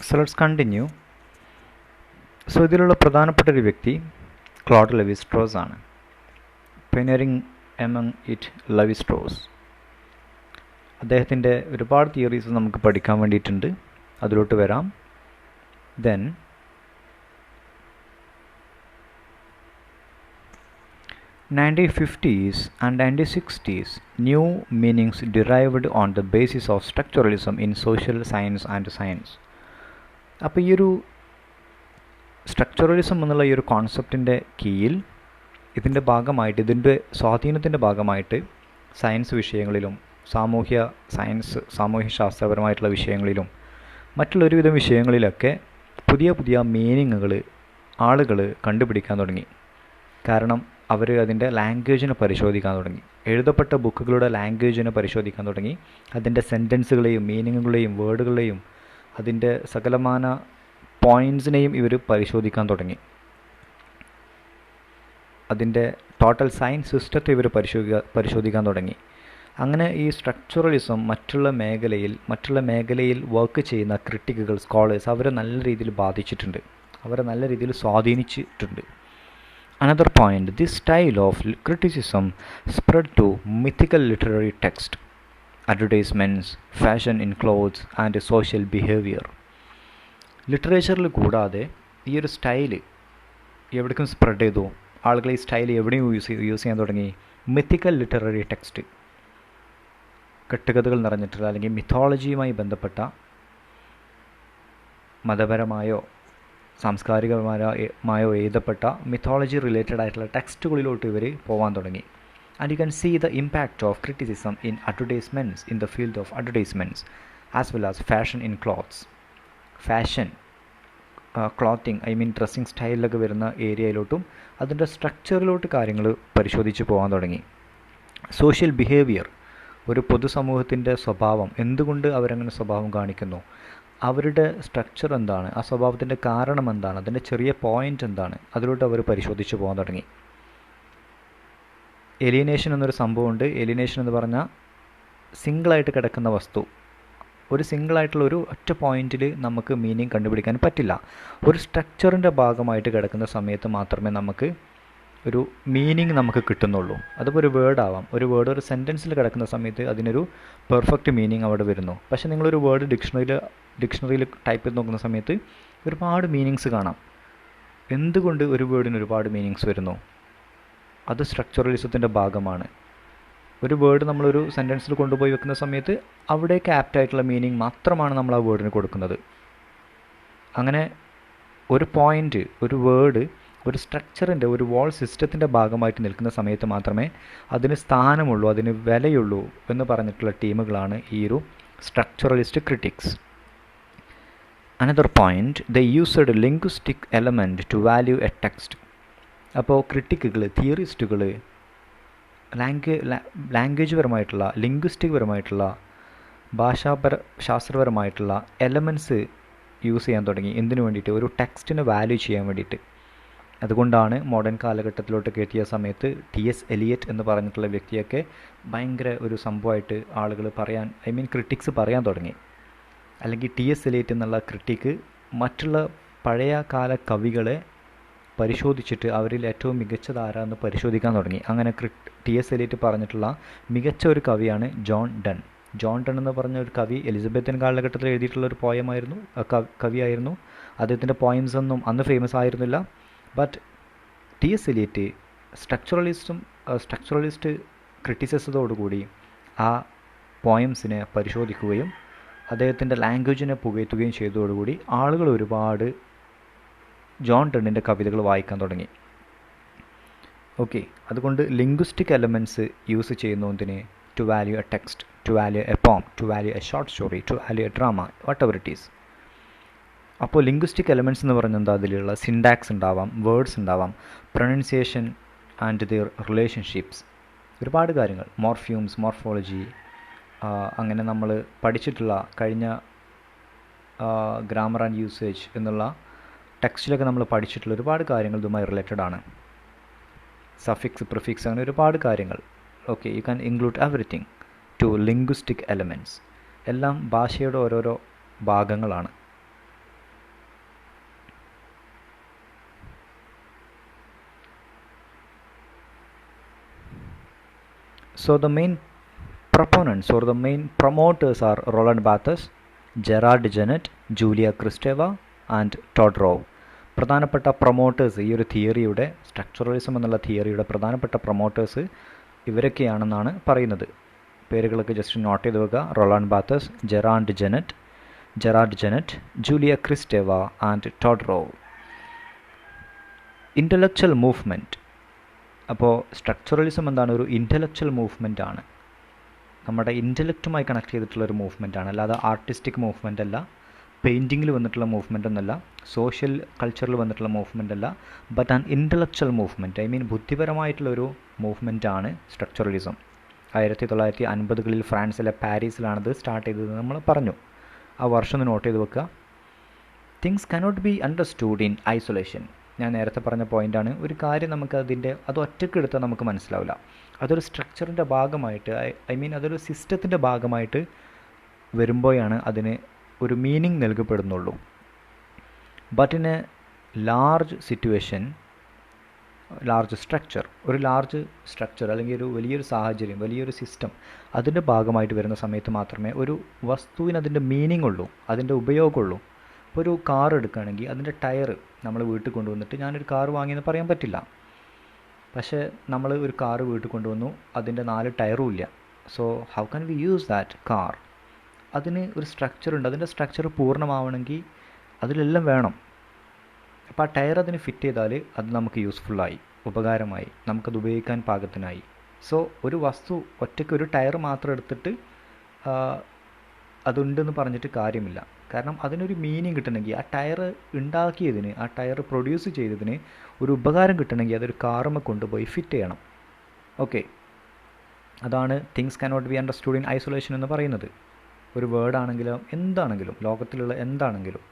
So let's continue. ഇതിലുള്ള പ്രധാനപ്പെട്ട ഒരു വ്യക്തി ക്ലോഡ് ലെവി സ്ട്രോസ് ആണ്. Pioneering among it Levi Strauss. അദ്ദേഹത്തിൻ്റെ ഒരുപാട് തിയറീസ് നമുക്ക് പഠിക്കാൻ വേണ്ടിയിട്ടുണ്ട്. അതിലോട്ട് വരാം. Then 1950s and 1960s new meanings derived on the basis of structuralism in social science and science. അപ്പോൾ ഈ ഒരു സ്ട്രക്ചറലിസം എന്നുള്ള ഈ ഒരു കോൺസെപ്റ്റിൻ്റെ കീഴിൽ ഇതിൻ്റെ ഭാഗമായിട്ട്, ഇതിൻ്റെ സ്വാധീനത്തിൻ്റെ ഭാഗമായിട്ട് സയൻസ് വിഷയങ്ങളിലും സാമൂഹ്യ ശാസ്ത്രപരമായിട്ടുള്ള വിഷയങ്ങളിലും മറ്റുള്ള ഒരുവിധം വിഷയങ്ങളിലൊക്കെ പുതിയ പുതിയ മീനിങ്ങുകൾ ആളുകൾ കണ്ടുപിടിക്കാൻ തുടങ്ങി. കാരണം അവർ അതിൻ്റെ ലാംഗ്വേജിനെ പരിശോധിക്കാൻ തുടങ്ങി. എഴുതപ്പെട്ട ബുക്കുകളുടെ ലാംഗ്വേജിനെ പരിശോധിക്കാൻ തുടങ്ങി. അതിൻ്റെ സെൻറ്റൻസുകളെയും മീനിങ്ങുകളെയും വേർഡുകളെയും അതിൻ്റെ സകലമാന പോയിൻറ്റ്സിനെയും ഇവർ പരിശോധിക്കാൻ തുടങ്ങി. അതിൻ്റെ ടോട്ടൽ സയൻസ് സിസ്റ്റത്തെ ഇവർ പരിശോധിക്കാൻ തുടങ്ങി. അങ്ങനെ ഈ സ്ട്രക്ചറലിസം മറ്റുള്ള മേഖലയിൽ വർക്ക് ചെയ്യുന്ന ക്രിട്ടിക്കുകൾ, സ്കോളേഴ്സ് അവരെ നല്ല രീതിയിൽ ബാധിച്ചിട്ടുണ്ട്, അവരെ നല്ല രീതിയിൽ സ്വാധീനിച്ചിട്ടുണ്ട്. Another point, this style of criticism spread to mythical literary text, advertisements, fashion in clothes and social behavior. ലിറ്ററേച്ചറിൽ കൂടാതെ ഈ ഒരു സ്റ്റൈല് എവിടേക്കും സ്പ്രെഡ് ചെയ്തു. ആളുകൾ ഈ സ്റ്റൈൽ എവിടെയും യൂസ് ചെയ്യാൻ തുടങ്ങി. മിത്തിക്കൽ ലിറ്റററി ടെക്സ്റ്റ്, കെട്ടുകഥകൾ നിറഞ്ഞിട്ടുള്ള അല്ലെങ്കിൽ മിത്തോളജിയുമായി ബന്ധപ്പെട്ട മതപരമായോ സാംസ്കാരികമായോ എഴുതപ്പെട്ട മിത്തോളജി റിലേറ്റഡ് ആയിട്ടുള്ള ടെക്സ്റ്റുകളിലോട്ട് ഇവർ പോകാൻ തുടങ്ങി. And you can see the impact of criticism in advertisements, in the field of advertisements as well as fashion in clothes. Fashion, clothing, dressing സ്റ്റൈലിലൊക്കെ വരുന്ന ഏരിയയിലോട്ടും അതിൻ്റെ സ്ട്രക്ചറിലോട്ട് കാര്യങ്ങൾ പരിശോധിച്ച് പോകാൻ തുടങ്ങി. സോഷ്യൽ ബിഹേവിയർ, ഒരു പൊതുസമൂഹത്തിൻ്റെ സ്വഭാവം, എന്തുകൊണ്ട് അവരങ്ങനെ സ്വഭാവം കാണിക്കുന്നു, അവരുടെ സ്ട്രക്ചർ എന്താണ്, ആ സ്വഭാവത്തിൻ്റെ കാരണം എന്താണ്, അതിൻ്റെ ചെറിയ പോയിൻ്റ് എന്താണ്, അതിലോട്ട് അവർ പരിശോധിച്ച് പോകാൻ തുടങ്ങി. എലിയനേഷൻ എന്നൊരു സംഭവമുണ്ട്. എലിയനേഷൻ എന്ന് പറഞ്ഞാൽ സിംഗിളായിട്ട് കിടക്കുന്ന വസ്തു, ഒരു സിംഗിളായിട്ടുള്ള ഒരു ഒറ്റ പോയിന്റിൽ നമുക്ക് മീനിങ് കണ്ടുപിടിക്കാൻ പറ്റില്ല. ഒരു സ്ട്രക്ചറിൻ്റെ ഭാഗമായിട്ട് കിടക്കുന്ന സമയത്ത് മാത്രമേ നമുക്ക് ഒരു മീനിങ് നമുക്ക് കിട്ടുന്നുള്ളൂ. അതിപ്പോൾ ഒരു വേർഡ് ആവാം. ഒരു വേർഡ് ഒരു സെൻറ്റൻസിൽ കിടക്കുന്ന സമയത്ത് അതിനൊരു പെർഫെക്റ്റ് മീനിങ് അവിടെ വരുന്നു. പക്ഷേ നിങ്ങളൊരു വേർഡ് ഡിക്ഷണറിയിൽ ടൈപ്പ് ചെയ്ത് നോക്കുന്ന സമയത്ത് ഒരുപാട് മീനിങ്സ് കാണാം. എന്തുകൊണ്ട് ഒരു വേർഡിന് ഒരുപാട് മീനിങ്സ് വരുന്നു? അത് സ്ട്രക്ചറലിസത്തിൻ്റെ ഭാഗമാണ്. ഒരു വേർഡ് നമ്മളൊരു സെൻറ്റൻസിൽ കൊണ്ടുപോയി വെക്കുന്ന സമയത്ത് അവിടേക്ക് ആപ്റ്റായിട്ടുള്ള മീനിങ് മാത്രമാണ് നമ്മൾ ആ വേർഡിന് കൊടുക്കുന്നത്. അങ്ങനെ ഒരു പോയിൻ്റ്, ഒരു വേർഡ് ഒരു സ്ട്രക്ചറിൻ്റെ, ഒരു വാൾ സിസ്റ്റത്തിൻ്റെ ഭാഗമായിട്ട് നിൽക്കുന്ന സമയത്ത് മാത്രമേ അതിന് സ്ഥാനമുള്ളൂ, അതിന് വിലയുള്ളൂ എന്ന് പറഞ്ഞിട്ടുള്ള ടീമുകളാണ് ഈ ഒരു structuralist critics. Another point, the used linguistic element to value a text. അപ്പോൾ ക്രിട്ടിക്കുകൾ, തിയറിസ്റ്റുകൾ ലാംഗ്വേജ് പരമായിട്ടുള്ള, ലിംഗ്വിസ്റ്റിക് പരമായിട്ടുള്ള, ശാസ്ത്രപരമായിട്ടുള്ള എലമെൻറ്റ്സ് യൂസ് ചെയ്യാൻ തുടങ്ങി. എന്തിനു വേണ്ടിയിട്ട്? ഒരു ടെക്സ്റ്റിനെ വാല്യൂ ചെയ്യാൻ വേണ്ടിയിട്ട്. അതുകൊണ്ടാണ് മോഡേൺ കാലഘട്ടത്തിലോട്ടൊക്കെ എത്തിയ സമയത്ത് T.S. എലിയറ്റ് എന്ന് പറഞ്ഞിട്ടുള്ള വ്യക്തിയൊക്കെ ഭയങ്കര ഒരു സംഭവമായിട്ട് ആളുകൾ പറയാൻ, ക്രിട്ടിക്സ് പറയാൻ തുടങ്ങി. അല്ലെങ്കിൽ T.S. എലിയറ്റ് എന്നുള്ള ക്രിട്ടിക്ക് മറ്റുള്ള പഴയ കാല കവികളെ പരിശോധിച്ചിട്ട് അവരിൽ ഏറ്റവും മികച്ചത് ആരാന്ന് പരിശോധിക്കാൻ തുടങ്ങി. അങ്ങനെ T.S. എലിയറ്റ് പറഞ്ഞിട്ടുള്ള മികച്ച ഒരു കവിയാണ് ജോൺ ഡൺ. ജോൺ ഡൺ എന്ന് പറഞ്ഞ ഒരു കവി എലിസബത്തൻ കാലഘട്ടത്തിൽ എഴുതിയിട്ടുള്ള ഒരു പോയമായിരുന്നു, കവിയായിരുന്നു. അദ്ദേഹത്തിൻ്റെ പോയിംസ് ഒന്നും അന്ന് ഫേമസ് ആയിരുന്നില്ല. But T.S. എലിയറ്റ് സ്ട്രക്ചറലിസ്റ്റ് ക്രിറ്റിസിസത്തോടുകൂടി ആ പോയംസിനെ പരിശോധിക്കുകയും അദ്ദേഹത്തിൻ്റെ ലാംഗ്വേജിനെ പുകഴ്ത്തുകയും ചെയ്തതോടുകൂടി ആളുകൾ ഒരുപാട് ജോൺ ഡണ്ണിൻ്റെ കവിതകൾ വായിക്കാൻ തുടങ്ങി. ഓക്കെ, അതുകൊണ്ട് ലിംഗ്വിസ്റ്റിക് എലമെൻറ്റ്സ് യൂസ് ചെയ്യുന്നതിന് to value a text, to value a poem, to value a short story, to value a drama, whatever it is. അപ്പോൾ ലിംഗ്വിസ്റ്റിക് എലമെൻറ്റ്സ് എന്ന് പറഞ്ഞാൽ എന്താ? അതിലുള്ള സിൻടാക്സ് ഉണ്ടാവാം, വേർഡ്സ് ഉണ്ടാവാം, പ്രൊനൗൺസിയേഷൻ ആൻഡ് ദിയർ റിലേഷൻഷിപ്സ്, ഒരുപാട് കാര്യങ്ങൾ, മോർഫ്യൂംസ്, മോർഫോളജി, അങ്ങനെ നമ്മൾ പഠിച്ചിട്ടുള്ള കഴിഞ്ഞ ഗ്രാമർ ആൻഡ് യൂസേജ് എന്നുള്ള ടെക്സ്റ്റിലൊക്കെ നമ്മൾ പഠിച്ചിട്ടുള്ള ഒരുപാട് കാര്യങ്ങൾ ഇതുമായി റിലേറ്റഡ് ആണ്. സഫിക്സ്, പ്രിഫിക്സ്, അങ്ങനെ ഒരുപാട് കാര്യങ്ങൾ. Okay, you can include everything to linguistic elements. എല്ലാം ഭാഷയുടെ ഓരോരോ ഭാഗങ്ങളാണ്. So the main proponents or the main promoters are Roland Barthes, Gerard Genett, Julia Kristeva and Todd Rowe. പ്രധാനപ്പെട്ട പ്രൊമോട്ടേഴ്സ്, ഈ ഒരു തിയറിയുടെ, സ്ട്രക്ചറലിസം എന്നുള്ള തിയറിയുടെ പ്രധാനപ്പെട്ട പ്രൊമോട്ടേഴ്സ് ഇവരൊക്കെയാണെന്നാണ് പറയുന്നത്. പേരുകളൊക്കെ ജസ്റ്റ് നോട്ട് ചെയ്ത് വെക്കുക. Roland Barthes, Gerard Genette, Julia Kristeva and Todorov. Intellectual movement. അപ്പോൾ സ്ട്രക്ചറലിസം എന്താണ്? ഒരു ഇൻ്റലക്ച്വൽ മൂവ്മെൻ്റ് ആണ്. നമ്മുടെ ഇൻ്റലക്റ്റുമായി കണക്ട് ചെയ്തിട്ടുള്ളൊരു മൂവ്മെൻ്റ് ആണ്. അല്ലാതെ ആർട്ടിസ്റ്റിക് മൂവ്മെൻ്റ് അല്ല, പെയിൻറ്റിങ്ങിൽ വന്നിട്ടുള്ള മൂവ്മെൻ്റ് ഒന്നല്ല, സോഷ്യൽ കൾച്ചറിൽ വന്നിട്ടുള്ള മൂവ്മെൻ്റ് അല്ല, but an intellectual movement, I mean ബുദ്ധിപരമായിട്ടുള്ളൊരു മൂവ്മെൻ്റ് ആണ് സ്ട്രക്ചറലിസം. 1950കളിൽ ഫ്രാൻസിലെ പാരീസിലാണത് സ്റ്റാർട്ട് ചെയ്തത് നമ്മൾ പറഞ്ഞു. ആ വർഷം ഒന്ന് നോട്ട് ചെയ്ത് വെക്കുക. Things cannot be understood in isolation. ഞാൻ നേരത്തെ പറഞ്ഞ പോയിൻ്റാണ്. ഒരു കാര്യം നമുക്ക് അത് ഒറ്റയ്ക്ക് എടുത്താൽ നമുക്ക് മനസ്സിലാവില്ല. അതൊരു സ്ട്രക്ചറിൻ്റെ ഭാഗമായിട്ട്, ഐ മീൻ അതൊരു സിസ്റ്റത്തിൻ്റെ ഭാഗമായിട്ട് വരുമ്പോഴാണ് അതിന് ഒരു മീനിങ് നൽകപ്പെടുന്നുള്ളൂ. But in a large situation, large structure, ഒരു ലാർജ് സ്ട്രക്ചർ അല്ലെങ്കിൽ ഒരു വലിയൊരു സാഹചര്യം, വലിയൊരു സിസ്റ്റം, അതിൻ്റെ ഭാഗമായിട്ട് വരുന്ന സമയത്ത് മാത്രമേ ഒരു വസ്തുവിന് അതിൻ്റെ മീനിങ് ഉള്ളൂ, അതിൻ്റെ ഉപയോഗമുള്ളൂ. ഇപ്പോൾ ഒരു കാർ എടുക്കുകയാണെങ്കിൽ അതിൻ്റെ ടയർ നമ്മൾ വീട്ടിൽ കൊണ്ടുവന്നിട്ട് ഞാനൊരു കാർ വാങ്ങിയെന്ന് പറയാൻ പറ്റില്ല. പക്ഷേ നമ്മൾ ഒരു കാർ വീട്ടിൽ കൊണ്ടുവന്നു, അതിൻ്റെ 4 ടയറും ഇല്ല. So how can we use that car? അതിന് ഒരു സ്ട്രക്ചർ ഉണ്ട്. അതിൻ്റെ സ്ട്രക്ചർ പൂർണ്ണമാവണമെങ്കിൽ അതിലെല്ലാം വേണം. അപ്പോൾ ആ ടയർ അതിന് ഫിറ്റ് ചെയ്താൽ അത് നമുക്ക് യൂസ്ഫുള്ളായി, ഉപകാരമായി, നമുക്കത് ഉപയോഗിക്കാൻ പാകത്തിനായി. സോ ഒരു വസ്തു ഒറ്റയ്ക്ക് ഒരു ടയർ മാത്രം എടുത്തിട്ട് അതുണ്ടെന്ന് പറഞ്ഞിട്ട് കാര്യമില്ല. കാരണം അതിനൊരു മീനിങ് കിട്ടണമെങ്കിൽ, ആ ടയർ ഉണ്ടാക്കിയതിന്, ആ ടയർ പ്രൊഡ്യൂസ് ചെയ്തതിന് ഒരു ഉപകാരം കിട്ടണമെങ്കിൽ അതൊരു കാറുമ്മ കൊണ്ടുപോയി ഫിറ്റ് ചെയ്യണം. ഓക്കെ, അതാണ് things cannot be understood in isolation എന്ന് പറയുന്നത്. ഒരു വേർഡാണെങ്കിലും എന്താണെങ്കിലും, ലോകത്തിലുള്ള എന്താണെങ്കിലും.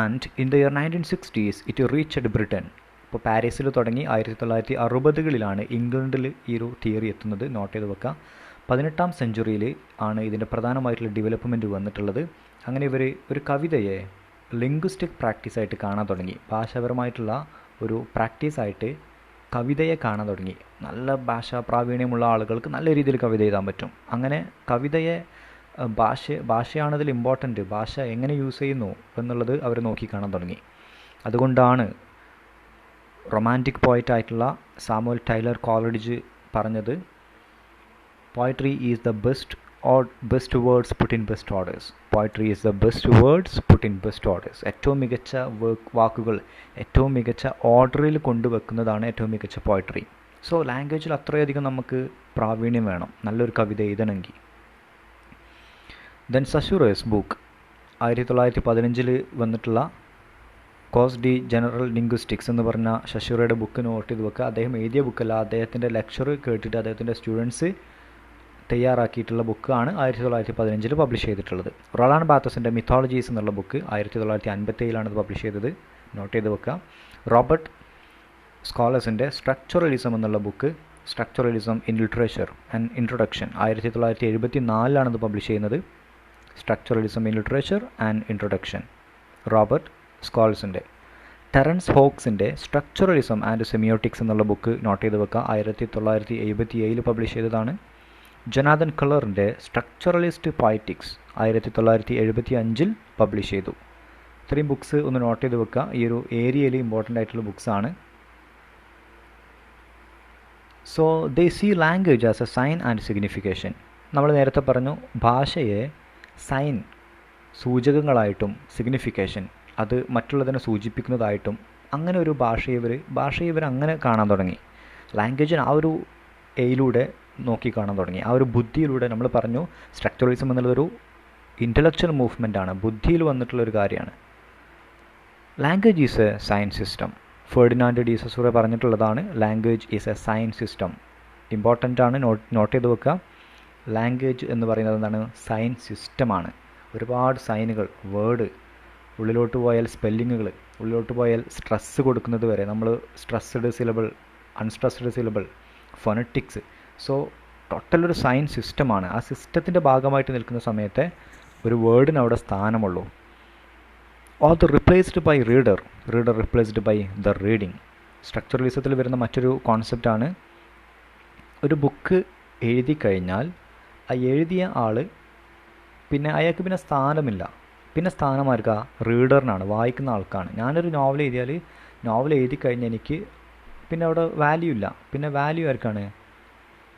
And in the year 1960s it reached Britain. ഇപ്പോൾ പാരീസിൽ തുടങ്ങി 1960കളിലാണ് ഇംഗ്ലണ്ടിൽ ഈ ഒരു തിയറി എത്തുന്നത്. നോട്ട് ചെയ്ത് വെക്കുക. 18ാം സെഞ്ച്വറിയിൽ ആണ് ഇതിൻ്റെ പ്രധാനമായിട്ടുള്ള ഡെവലപ്മെൻറ്റ് വന്നിട്ടുള്ളത്. അങ്ങനെ ഇവർ ഒരു കവിതയെ ലിംഗ്വിസ്റ്റിക് പ്രാക്ടീസായിട്ട് കാണാൻ തുടങ്ങി. ഭാഷാപരമായിട്ടുള്ള ഒരു പ്രാക്ടീസായിട്ട് കവിതയെ കാണാൻ തുടങ്ങി. നല്ല ഭാഷാ പ്രാവീണ്യമുള്ള ആളുകൾക്ക് നല്ല രീതിയിൽ കവിത എഴുതാൻ പറ്റും. അങ്ങനെ കവിതയെ ഭാഷയാണതിൽ ഇമ്പോർട്ടൻറ്റ്, ഭാഷ എങ്ങനെ യൂസ് ചെയ്യുന്നു എന്നുള്ളത് അവർ നോക്കി കാണാൻ തുടങ്ങി. അതുകൊണ്ടാണ് റൊമാൻറ്റിക് പോയറ്റായിട്ടുള്ള സാമുവൽ ടൈലർ കോളറിഡ്ജ് പറഞ്ഞത്, poetry is the best words put in best orders. Poetry is the best words put in best orders. ഏറ്റവും മികച്ച വാക്കുകൾ ഏറ്റവും മികച്ച ഓർഡറിൽ കൊണ്ടുവെക്കുന്നതാണ് ഏറ്റവും മികച്ച പോയട്രി. സോ ലാംഗ്വേജിൽ അത്രയധികം നമുക്ക് പ്രാവീണ്യം വേണം നല്ലൊരു കവിത എഴുതണമെങ്കിൽ. ദെൻ സഷൂറേഴ്സ് ബുക്ക് 1915 വന്നിട്ടുള്ള കോസ് ഡി ജനറൽ ലിംഗ്വിസ്റ്റിക്സ് എന്ന് പറഞ്ഞ ശശൂറയുടെ ബുക്ക് നോട്ട് ചെയ്ത് വെക്കുക. അദ്ദേഹം എഴുതിയ ബുക്കല്ല, അദ്ദേഹത്തിൻ്റെ ലെക്ചർ കേട്ടിട്ട് അദ്ദേഹത്തിൻ്റെ സ്റ്റുഡൻസ് തയ്യാറാക്കിയിട്ടുള്ള ബുക്കാണ് 1915 പബ്ലിഷ് ചെയ്തിട്ടുള്ളത്. റൊളാണ്ട് ബാത്തസിൻ്റെ മിത്തോളജീസ് എന്നുള്ള ബുക്ക് 1957 ഇത് പബ്ലിഷ് ചെയ്തത്. നോട്ട് ചെയ്ത് വെക്കുക. റോബർട്ട് സ്കോളസിൻ്റെ സ്ട്രക്ചറലിസം എന്നുള്ള book, structuralism in literature and introduction 1974 ഇത് പബ്ലിഷ് ചെയ്യുന്നത്. Structuralism in literature and introduction, Robert സ്കോളസിൻ്റെ. ടെറൻസ് ഹോക്സിൻ്റെ സ്ട്രക്ചറലിസം ആൻഡ് സെമിയോട്ടിക്സ് എന്നുള്ള ബുക്ക് നോട്ട് ചെയ്ത് വെക്കുക. 1977 പബ്ലിഷ് ചെയ്തതാണ്. ജൊനാഥൻ കളറിൻ്റെ സ്ട്രക്ചറലിസ്റ്റ് പോയറ്റിക്സ് 1975 പബ്ലിഷ് ചെയ്തു. ഇത്രയും ബുക്സ് ഒന്ന് നോട്ട് ചെയ്ത് വെക്കുക. ഈ ഒരു ഏരിയയിൽ ഇമ്പോർട്ടൻ്റ് ആയിട്ടുള്ള ബുക്സാണ്. So they see language as a sign and signification. നമ്മൾ നേരത്തെ പറഞ്ഞു, ഭാഷയെ സൈൻ, സൂചകങ്ങളായിട്ടും, സിഗ്നിഫിക്കേഷൻ അത് മറ്റുള്ളതിനെ സൂചിപ്പിക്കുന്നതായിട്ടും, അങ്ങനെ ഒരു ഭാഷയെ ഇവർ അങ്ങനെ കാണാൻ തുടങ്ങി. ലാംഗ്വേജിന് ആ ഒരു എയിലൂടെ നോക്കി കാണാൻ തുടങ്ങി. ആ ഒരു ബുദ്ധിയിലൂടെ. നമ്മൾ പറഞ്ഞു സ്ട്രക്ചറലിസം എന്നുള്ളതൊരു ഇൻ്റലക്ച്വൽ മൂവ്മെൻ്റ് ആണ്, ബുദ്ധിയിൽ വന്നിട്ടുള്ളൊരു കാര്യമാണ്. Language is a science system. Ferdinand de Saussure പറഞ്ഞിട്ടുള്ളതാണ്, language is a science system. Important ആണ്, നോട്ട് ചെയ്ത് വെക്കുക. ലാംഗ്വേജ് എന്ന് പറയുന്നത് എന്താണ്? സയൻസ് സിസ്റ്റമാണ്. ഒരുപാട് സൈനുകൾ, വേർഡ്, ഉള്ളിലോട്ട് പോയാൽ സ്പെല്ലിങ്ങുകൾ, ഉള്ളിലോട്ട് പോയാൽ സ്ട്രെസ്സ് കൊടുക്കുന്നത് വരെ, നമ്മൾ stressed syllable, unstressed syllable, phonetics. So total ഒരു സയൻസ് സിസ്റ്റമാണ്. ആ സിസ്റ്റത്തിൻ്റെ ഭാഗമായിട്ട് നിൽക്കുന്ന സമയത്തെ ഒരു വേർഡിന് അവിടെ സ്ഥാനമുള്ളൂ. Author replaced by reader, reader replaced by the reading. സ്ട്രക്ചറലിസത്തിൽ വരുന്ന മറ്റൊരു കോൺസെപ്റ്റാണ്, ഒരു ബുക്ക് എഴുതി കഴിഞ്ഞാൽ ആ എഴുതിയ ആൾ പിന്നെ അയാൾക്ക് പിന്നെ സ്ഥാനമില്ല. പിന്നെ സ്ഥാനം ആർക്കാ? റീഡറിനാണ്, വായിക്കുന്ന ആൾക്കാണ്. ഞാനൊരു നോവൽ എഴുതിയാൽ നോവൽ എഴുതി കഴിഞ്ഞാൽ എനിക്ക് പിന്നെ അവിടെ വാല്യൂ ഇല്ല. പിന്നെ വാല്യൂ ആർക്കാണ്?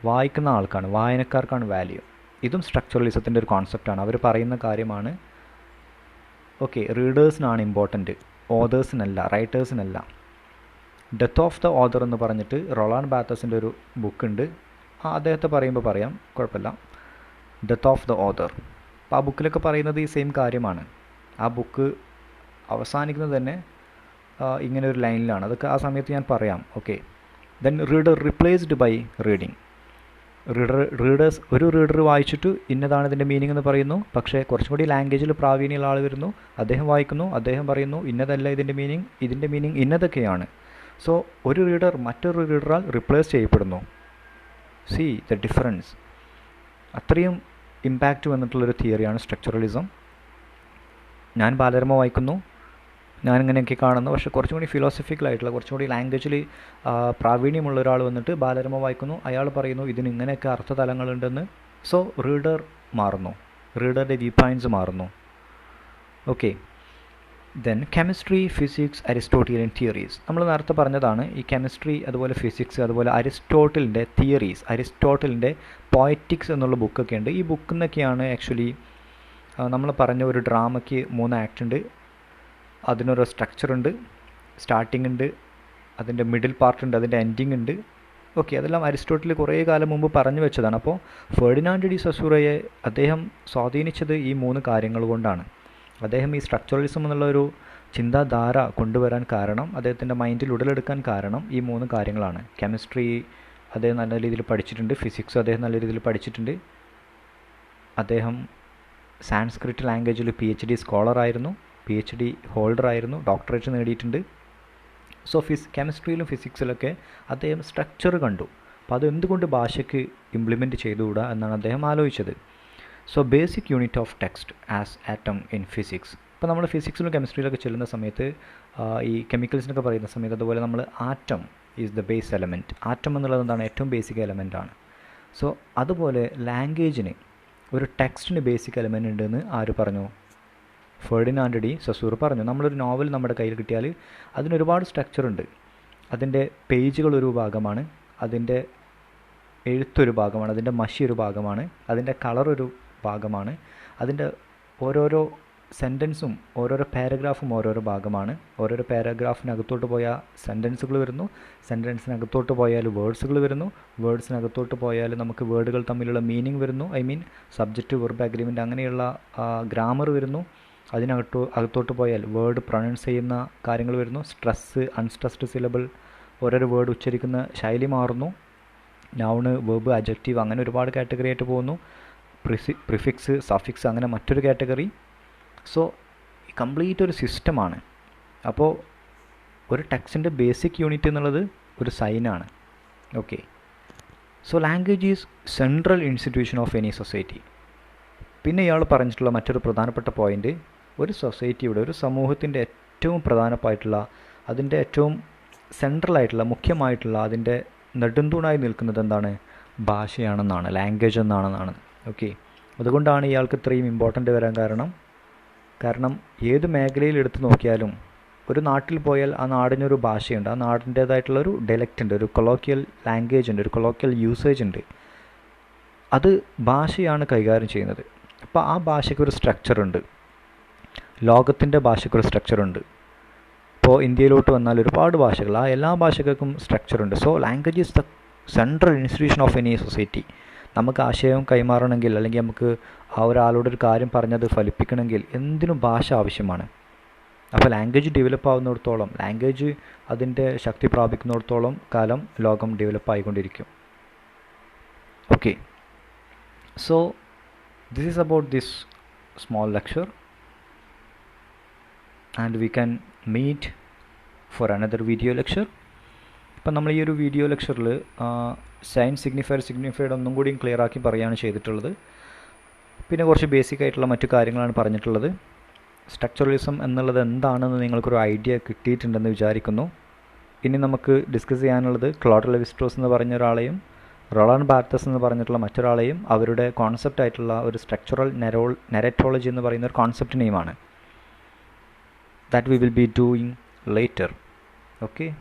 വായിക്കുന്ന ആൾക്കാണ്, വായനക്കാർക്കാണ് വാല്യൂ. ഇതും സ്ട്രക്ചറലിസത്തിൻ്റെ ഒരു കോൺസെപ്റ്റാണ്. അവർ പറയുന്ന കാര്യമാണ്, ഓക്കെ, റീഡേഴ്സിനാണ് ഇമ്പോർട്ടൻറ്റ്, ഓതേഴ്സിനല്ല, റൈറ്റേഴ്സിനല്ല. ഡെത്ത് ഓഫ് ദ ഓതർ എന്ന് പറഞ്ഞിട്ട് റൊളാൻഡ് ബാത്തസിൻ്റെ ഒരു ബുക്കുണ്ട്. അദ്ദേഹത്തെ പറയുമ്പോൾ പറയാം, കുഴപ്പമില്ല. Death of the author. അപ്പോൾ ആ ബുക്കിലൊക്കെ പറയുന്നത് ഈ സെയിം കാര്യമാണ്. ആ ബുക്ക് അവസാനിക്കുന്നത് തന്നെ ഇങ്ങനെ ഒരു ലൈനിലാണ്. അതൊക്കെ ആ സമയത്ത് ഞാൻ പറയാം. Okay, then reader replaced by reading. ഒരു റീഡർ വായിച്ചിട്ട് ഇന്നതാണ് ഇതിൻ്റെ മീനിങ് എന്ന് പറയുന്നു. പക്ഷേ കുറച്ചും കൂടി ലാംഗ്വേജിൽ പ്രാവീണ്യമുള്ള ആൾ വരുന്നു, അദ്ദേഹം വായിക്കുന്നു, അദ്ദേഹം പറയുന്നു ഇന്നതല്ല ഇതിൻ്റെ മീനിങ് ഇന്നതൊക്കെയാണ്. സോ ഒരു റീഡർ മറ്റൊരു റീഡറാൽ റിപ്ലേസ് ചെയ്യപ്പെടുന്നു. C the difference. അത്രയും ഇമ്പാക്റ്റ് വന്നിട്ടുള്ളൊരു തിയറിയാണ് സ്ട്രക്ചറലിസം. ഞാൻ ബാലരമ വായിക്കുന്നു, ഞാനിങ്ങനെയൊക്കെ കാണുന്നു. പക്ഷേ കുറച്ചും കൂടി ഫിലോസഫിക്കലായിട്ടുള്ള, കുറച്ചും കൂടി ലാംഗ്വേജിൽ പ്രാവീണ്യമുള്ള ഒരാൾ വന്നിട്ട് ബാലരമ വായിക്കുന്നു. അയാൾ പറയുന്നു ഇതിന് ഇങ്ങനെയൊക്കെ അർത്ഥതലങ്ങളുണ്ടെന്ന്. സോ റീഡർ മാറുന്നു, റീഡറുടെ വ്യൂ പോയിൻറ്റ്സ് മാറുന്നു. Okay, then chemistry, physics, Aristotelian theories. നമ്മൾ നേരത്തെ പറഞ്ഞതാണ് ഈ കെമിസ്ട്രി, അതുപോലെ ഫിസിക്സ്, അതുപോലെ അരിസ്റ്റോട്ടിലിൻ്റെ തിയറീസ്, അരിസ്റ്റോട്ടിലിൻ്റെ പോയറ്റിക്സ് എന്നുള്ള ബുക്കൊക്കെ ഉണ്ട്. ഈ ബുക്കിൽ നിന്നൊക്കെയാണ് ആക്ച്വലി നമ്മൾ പറഞ്ഞ ഒരു ഡ്രാമയ്ക്ക് 3 ആക്ട് ഉണ്ട്, അതിനൊരു സ്ട്രക്ചർ ഉണ്ട്, സ്റ്റാർട്ടിംഗ് ഉണ്ട്, അതിൻ്റെ മിഡിൽ പാർട്ട് ഉണ്ട്, അതിൻ്റെ എൻഡിങ് ഉണ്ട്. ഓക്കെ, അതെല്ലാം അരിസ്റ്റോട്ടിൽ കുറേ കാലം മുമ്പ് പറഞ്ഞു വെച്ചതാണ്. അപ്പോൾ ഫെർഡിനാൻഡ് ഡി സസൂറയെ അദ്ദേഹം സ്വാധീനിച്ചത് ഈ 3 കാര്യങ്ങൾ കൊണ്ടാണ്. അദ്ദേഹം ഈ സ്ട്രക്ചറലിസം എന്നുള്ളൊരു ചിന്താധാര കൊണ്ടുവരാൻ കാരണം, അദ്ദേഹത്തിൻ്റെ മൈൻഡിൽ ഉടലെടുക്കാൻ കാരണം ഈ 3 കാര്യങ്ങളാണ്. കെമിസ്ട്രി അദ്ദേഹം നല്ല രീതിയിൽ പഠിച്ചിട്ടുണ്ട്, ഫിസിക്സ് അദ്ദേഹം നല്ല രീതിയിൽ പഠിച്ചിട്ടുണ്ട്, അദ്ദേഹം സാൻസ്ക്രിറ്റ് ലാംഗ്വേജിൽ PhD സ്കോളറായിരുന്നു, PhD ഹോൾഡറായിരുന്നു, ഡോക്ടറേറ്റ് നേടിയിട്ടുണ്ട്. സോ കെമിസ്ട്രിയിലും ഫിസിക്സിലൊക്കെ അദ്ദേഹം സ്ട്രക്ചർ കണ്ടു. അപ്പോൾ അതെന്തുകൊണ്ട് ഭാഷയ്ക്ക് ഇംപ്ലിമെൻറ്റ് ചെയ്തുകൂടാ എന്നാണ് അദ്ദേഹം ആലോചിച്ചത്. So basic unit of text as atom in physics. ഇപ്പോൾ നമ്മൾ ഫിസിക്സിലും കെമിസ്ട്രിയിലൊക്കെ ചെല്ലുന്ന സമയത്ത്, ഈ കെമിക്കൽസിനൊക്കെ പറയുന്ന സമയത്ത്, അതുപോലെ നമ്മൾ atom is the base element. Atom എന്നുള്ളത് എന്താണ്? ഏറ്റവും ബേസിക് എലമെൻറ്റാണ്. സോ അതുപോലെ ലാംഗ്വേജിന്, ഒരു ടെക്സ്റ്റിന് ബേസിക് എലമെൻറ്റ് ഉണ്ടെന്ന് ആര് പറഞ്ഞു? ഫെർഡിനാൻഡ് ഡി സസൂർ പറഞ്ഞു. നമ്മളൊരു നോവൽ നമ്മുടെ കയ്യിൽ കിട്ടിയാൽ അതിനൊരുപാട് സ്ട്രക്ചർ ഉണ്ട്. അതിൻ്റെ പേജുകൾ ഒരു ഭാഗമാണ്, അതിൻ്റെ എഴുത്തൊരു ഭാഗമാണ്, അതിൻ്റെ മഷി ഒരു ഭാഗമാണ്, അതിൻ്റെ കളർ ഒരു ഭാഗമാണ്, അതിൻ്റെ ഓരോരോ സെൻറ്റൻസും ഓരോരോ പാരഗ്രാഫും ഓരോരോ ഭാഗമാണ്. ഓരോരോ പാരഗ്രാഫിനകത്തോട്ട് പോയാൽ സെൻറ്റൻസുകൾ വരുന്നു, സെൻറ്റൻസിനകത്തോട്ട് പോയാൽ വേർഡ്സുകൾ വരുന്നു, വേർഡ്സിനകത്തോട്ട് പോയാൽ നമുക്ക് വേർഡുകൾ തമ്മിലുള്ള മീനിങ് വരുന്നു, I mean subject, verb, agreement, അങ്ങനെയുള്ള ഗ്രാമർ വരുന്നു. അകത്തോട്ട് പോയാൽ വേർഡ് പ്രൊനൗൺസ് ചെയ്യുന്ന കാര്യങ്ങൾ വരുന്നു, സ്ട്രെസ്സ്, അൺസ്ട്രെസ്ഡ് സിലബിൾ, ഓരോരോ വേർഡ് ഉച്ചരിക്കുന്ന ശൈലി മാറുന്നു, നൗണ്, വെർബ്, അഡ്ജക്റ്റീവ്, അങ്ങനെ ഒരുപാട് കാറ്റഗറി ആയിട്ട് പോകുന്നു. പ്രിഫിക്സ്, സഫിക്സ്, അങ്ങനെ മറ്റൊരു കാറ്റഗറി. സോ കംപ്ലീറ്റ് ഒരു സിസ്റ്റമാണ്. അപ്പോൾ ഒരു ടെക്സ്റ്റിൻ്റെ ബേസിക് യൂണിറ്റ് എന്നുള്ളത് ഒരു സൈനാണ്. Okay, so language is central institution of any society. പിന്നെ ഇയാൾ പറഞ്ഞിട്ടുള്ള മറ്റൊരു പ്രധാനപ്പെട്ട പോയിൻ്റ്, ഒരു സൊസൈറ്റിയുടെ, ഒരു സമൂഹത്തിൻ്റെ ഏറ്റവും പ്രധാനമായിട്ടുള്ള, അതിൻ്റെ ഏറ്റവും സെൻട്രലായിട്ടുള്ള, മുഖ്യമായിട്ടുള്ള, അതിൻ്റെ നെടുന്തൂണായി നിൽക്കുന്നത് എന്താണ്? ഭാഷയാണെന്നാണ്, ലാംഗ്വേജ് എന്നാണെന്നാണ്. ഓക്കെ, അതുകൊണ്ടാണ് ഇയാൾക്ക് ഇത്രയും ഇമ്പോർട്ടൻ്റ് വരാൻ കാരണം ഏത് മേഖലയിൽ എടുത്തു നോക്കിയാലും, ഒരു നാട്ടിൽ പോയാൽ ആ നാടിനൊരു ഭാഷയുണ്ട്, ആ നാടിൻ്റേതായിട്ടുള്ളൊരു ഡയലക്റ്റ് ഉണ്ട്, ഒരു കൊളോക്കിയൽ ലാംഗ്വേജ് ഉണ്ട്, ഒരു കൊളോക്കിയൽ യൂസേജ് ഉണ്ട്. അത് ഭാഷയാണ് കൈകാര്യം ചെയ്യുന്നത്. അപ്പോൾ ആ ഭാഷയ്ക്കൊരു സ്ട്രക്ചറുണ്ട്, ലോകത്തിൻ്റെ ഭാഷയ്ക്കൊരു സ്ട്രക്ചറുണ്ട്. ഇപ്പോൾ ഇന്ത്യയിലോട്ട് വന്നാൽ ഒരുപാട് ഭാഷകൾ, ആ എല്ലാ ഭാഷകൾക്കും സ്ട്രക്ചറുണ്ട്. So language is the central institution of any society. നമുക്ക് ആശയം കൈമാറണമെങ്കിൽ, അല്ലെങ്കിൽ നമുക്ക് ആ ഒരാളോട് ഒരു കാര്യം പറഞ്ഞത് ഫലിപ്പിക്കണമെങ്കിൽ എന്തിനും ഭാഷ ആവശ്യമാണ്. അപ്പോൾ ലാംഗ്വേജ് ഡെവലപ്പ് ആവുന്നിടത്തോളം, ലാംഗ്വേജ് അതിൻ്റെ ശക്തി പ്രാപിക്കുന്നിടത്തോളം കാലം ലോകം ഡെവലപ്പ് ആയിക്കൊണ്ടിരിക്കും. Okay, so this is about this small lecture, and we can meet for another video lecture. ഇപ്പം നമ്മൾ ഈ ഒരു വീഡിയോ ലെക്ചറിൽ സൈൻ, സിഗ്നിഫൈഡ് ഒന്നും കൂടി ക്ലിയർ ആക്കി പറയുകയാണ് ചെയ്തിട്ടുള്ളത്. പിന്നെ കുറച്ച് ബേസിക് ആയിട്ടുള്ള മറ്റു കാര്യങ്ങളാണ് പറഞ്ഞിട്ടുള്ളത്. സ്ട്രക്ചറലിസം എന്നുള്ളത് എന്താണെന്ന് നിങ്ങൾക്കൊരു ഐഡിയ കിട്ടിയിട്ടുണ്ടെന്ന് വിചാരിക്കുന്നു. ഇനി നമുക്ക് ഡിസ്കസ് ചെയ്യാനുള്ളത് ക്ലോഡ് ലെവി-സ്ട്രോസ് എന്ന് പറഞ്ഞ ഒരാളെയും റൊളാൻഡ് ബാർത്തസ് എന്ന് പറഞ്ഞിട്ടുള്ള മറ്റൊരാളെയും അവരുടെ കോൺസെപ്റ്റ് ആയിട്ടുള്ള ഒരു സ്ട്രക്ചറൽ നെററ്റോളജി എന്ന് പറയുന്ന ഒരു കോൺസെപ്റ്റിനെയുമാണ്. That we will be doing later. Okay.